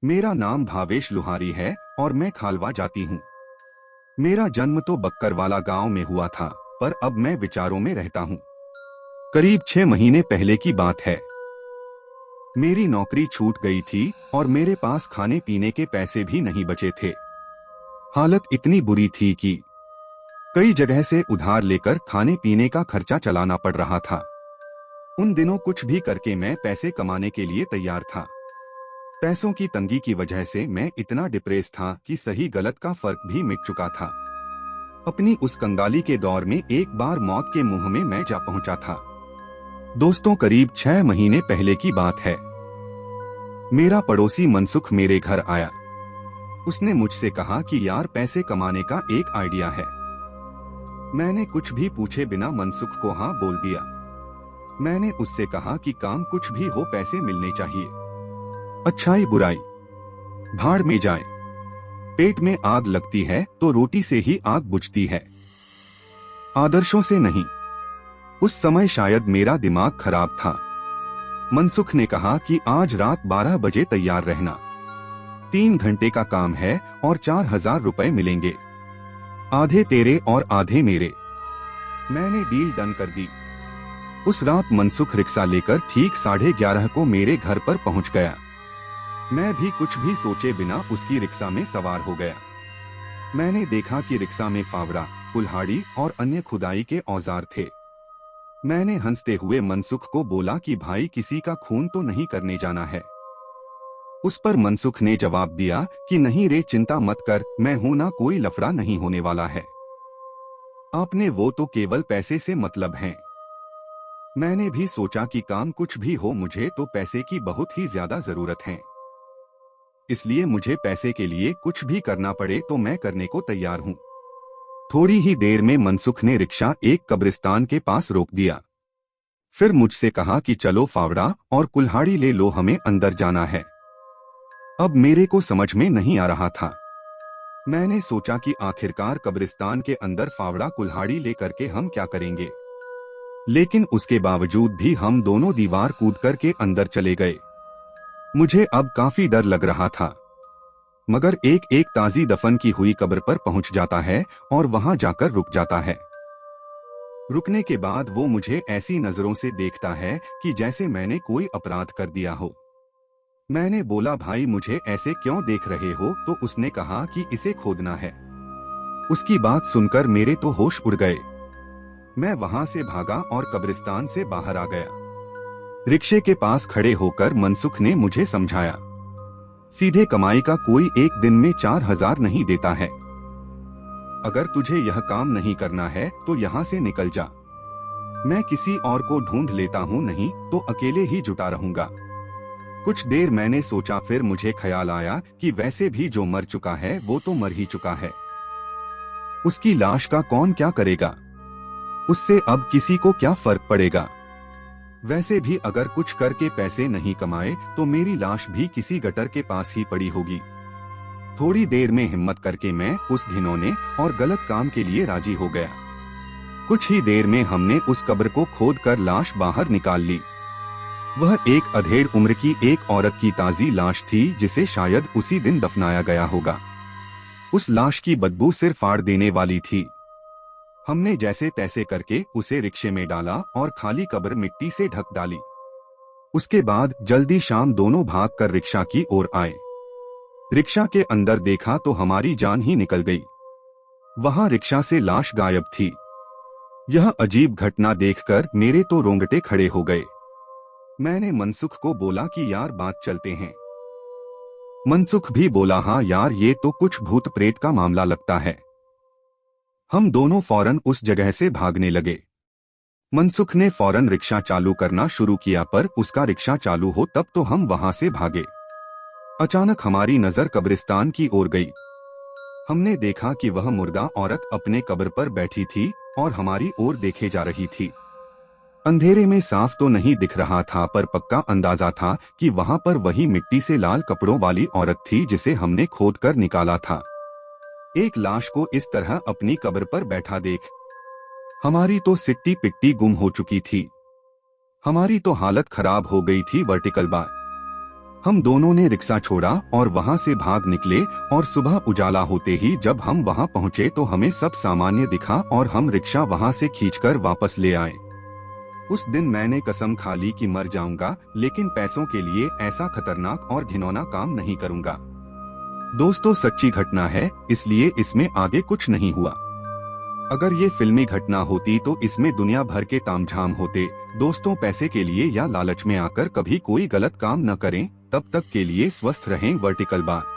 मेरा नाम भावेश लुहारी है और मैं खालवा जाती हूँ। मेरा जन्म तो बक्करवाला गांव में हुआ था, पर अब मैं विचारों में रहता हूँ। करीब 6 महीने पहले की बात है। मेरी नौकरी छूट गई थी और मेरे पास खाने पीने के पैसे भी नहीं बचे थे। हालत इतनी बुरी थी कि कई जगह से उधार लेकर खाने पीने का खर्चा चलाना पड़ रहा था। उन दिनों कुछ भी करके मैं पैसे कमाने के लिए तैयार था। पैसों की तंगी की वजह से मैं इतना डिप्रेस था कि सही गलत का फर्क भी मिट चुका था। अपनी उस कंगाली के दौर में एक बार मौत के मुंह में मैं जा पहुंचा था। दोस्तों, करीब 6 महीने पहले की बात है। मेरा पड़ोसी मनसुख मेरे घर आया। उसने मुझसे कहा कि यार, पैसे कमाने का एक आइडिया है। मैंने कुछ भी पूछे बिना मनसुख को हाँ बोल दिया। मैंने उससे कहा कि काम कुछ भी हो, पैसे मिलने चाहिए। अच्छाई बुराई भाड़ में जाए। पेट में आग लगती है तो रोटी से ही आग बुझती है, आदर्शों से नहीं। उस समय शायद मेरा दिमाग खराब था। मनसुख ने कहा कि आज रात 12 बजे तैयार रहना। 3 घंटे का काम है और 4000 रुपए मिलेंगे, आधे तेरे और आधे मेरे। मैंने डील डन कर दी। उस रात मनसुख रिक्शा लेकर ठीक 11:30 को मेरे घर पर पहुंच गया। मैं भी कुछ भी सोचे बिना उसकी रिक्शा में सवार हो गया। मैंने देखा कि रिक्शा में फावड़ा, कुल्हाड़ी और अन्य खुदाई के औजार थे। मैंने हंसते हुए मनसुख को बोला कि भाई, किसी का खून तो नहीं करने जाना है। उस पर मनसुख ने जवाब दिया कि नहीं रे, चिंता मत कर, मैं हूं ना, कोई लफड़ा नहीं होने वाला है। आपने वो तो केवल पैसे से मतलब है। मैंने भी सोचा कि काम कुछ भी हो, मुझे तो पैसे की बहुत ही ज्यादा जरूरत है, इसलिए मुझे पैसे के लिए कुछ भी करना पड़े तो मैं करने को तैयार हूँ। थोड़ी ही देर में मनसुख ने रिक्शा एक कब्रिस्तान के पास रोक दिया। फिर मुझसे कहा कि चलो फावड़ा और कुल्हाड़ी ले लो, हमें अंदर जाना है। अब मेरे को समझ में नहीं आ रहा था। मैंने सोचा कि आखिरकार कब्रिस्तान के अंदर फावड़ा कुल्हाड़ी ले करके हम क्या करेंगे, लेकिन उसके बावजूद भी हम दोनों दीवार कूद करके अंदर चले गए। मुझे अब काफी डर लग रहा था, मगर एक एक ताजी दफन की हुई कब्र पर पहुंच जाता है और वहां जाकर रुक जाता है। रुकने के बाद वो मुझे ऐसी नजरों से देखता है कि जैसे मैंने कोई अपराध कर दिया हो। मैंने बोला, भाई मुझे ऐसे क्यों देख रहे हो? तो उसने कहा कि इसे खोदना है। उसकी बात सुनकर मेरे तो होश उड़ गए। मैं वहां से भागा और कब्रिस्तान से बाहर आ गया। रिक्शे के पास खड़े होकर मनसुख ने मुझे समझाया, सीधे कमाई का कोई एक दिन में 4000 नहीं देता है। अगर तुझे यह काम नहीं करना है तो यहाँ से निकल जा। मैं किसी और को ढूंढ लेता हूँ, नहीं तो अकेले ही जुटा रहूंगा। कुछ देर मैंने सोचा, फिर मुझे ख्याल आया कि वैसे भी जो मर चुका है वो तो मर ही चुका है। उसकी लाश का कौन क्या करेगा? उससे अब किसी को क्या फर्क पड़ेगा? वैसे भी अगर कुछ करके पैसे नहीं कमाए तो मेरी लाश भी किसी गटर के पास ही पड़ी होगी। थोड़ी देर में हिम्मत करके मैं उस घिनौने और गलत काम के लिए राजी हो गया। कुछ ही देर में हमने उस कब्र को खोदकर लाश बाहर निकाल ली। वह एक अधेड़ उम्र की एक औरत की ताजी लाश थी, जिसे शायद उसी दिन दफनाया गया होगा। उस लाश की बदबू सिर फाड़ देने वाली थी। हमने जैसे तैसे करके उसे रिक्शे में डाला और खाली कब्र मिट्टी से ढक डाली। उसके बाद जल्दी शाम दोनों भागकर रिक्शा की ओर आए। रिक्शा के अंदर देखा तो हमारी जान ही निकल गई। वहां रिक्शा से लाश गायब थी। यह अजीब घटना देखकर मेरे तो रोंगटे खड़े हो गए। मैंने मनसुख को बोला कि यार, बात चलते हैं। मनसुख भी बोला, हाँ यार, ये तो कुछ भूत प्रेत का मामला लगता है। हम दोनों फौरन उस जगह से भागने लगे। मनसुख ने फौरन रिक्शा चालू करना शुरू किया, पर उसका रिक्शा चालू हो तब तो हम वहां से भागे। अचानक हमारी नजर कब्रिस्तान की ओर गई। हमने देखा कि वह मुर्दा औरत अपने कब्र पर बैठी थी और हमारी ओर देखे जा रही थी। अंधेरे में साफ तो नहीं दिख रहा था, पर पक्का अंदाजा था कि वहां पर वही मिट्टी से लाल कपड़ों वाली औरत थी जिसे हमने खोदकर निकाला था। एक लाश को इस तरह अपनी कब्र पर बैठा देख हमारी तो सिट्टी पिट्टी गुम हो चुकी थी। हमारी तो हालत खराब हो गई थी, वर्टिकल बार। हम दोनों ने रिक्शा छोड़ा और वहाँ से भाग निकले और सुबह उजाला होते ही जब हम वहाँ पहुँचे तो हमें सब सामान्य दिखा और हम रिक्शा वहाँ से खींचकर वापस ले आए। उस दिन मैंने कसम खा ली कि मर जाऊंगा, लेकिन पैसों के लिए ऐसा खतरनाक और घिनौना काम नहीं करूंगा। दोस्तों, सच्ची घटना है, इसलिए इसमें आगे कुछ नहीं हुआ। अगर ये फिल्मी घटना होती तो इसमें दुनिया भर के तामझाम होते। दोस्तों, पैसे के लिए या लालच में आकर कभी कोई गलत काम न करें। तब तक के लिए स्वस्थ रहें। Vertical bar.